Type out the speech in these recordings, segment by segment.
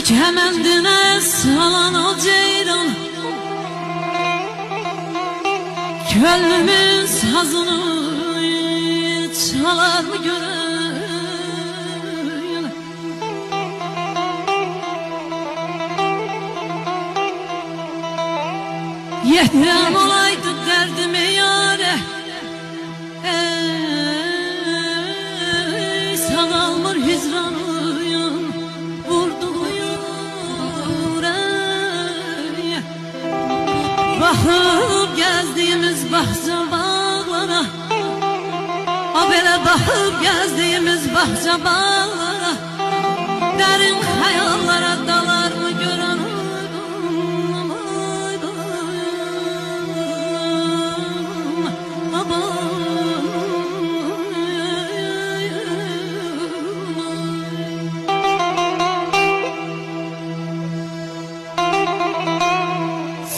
Kemendine salan o ceyran, gönlümün sazını çalar mı görün? Yetirem olaydı derdimi yâre, sağalmır hicranın vurduğu yürek. Bakıp gezdiğimiz bahçe bağlara, ha belə bakıp gezdiğimiz bahçe bağlara, derin hayallara dalar mı görən?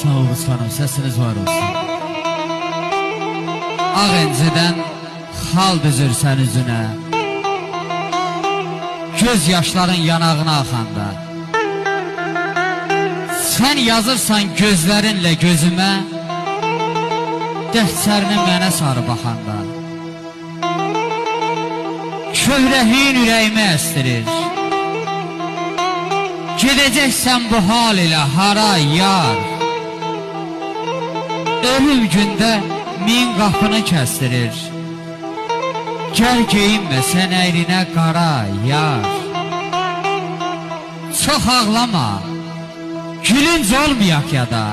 Sağ olun hanım, sesiniz var olsun. Ağ inciden xal düzürsən üzünə, göz yaşların yanağına axanda. Sen yazırsan gözlerinle gözüme, dəftərini mənə sarı baxanda. Kövrəhin ürəyimi əstirir, gedəcəksən bu hal ilə hara yar. Ölüm gündə min qapını kəstirir, gəl geyinmə sən əyrinə qara yar. Çox ağlama, gülünc olmayak ya da,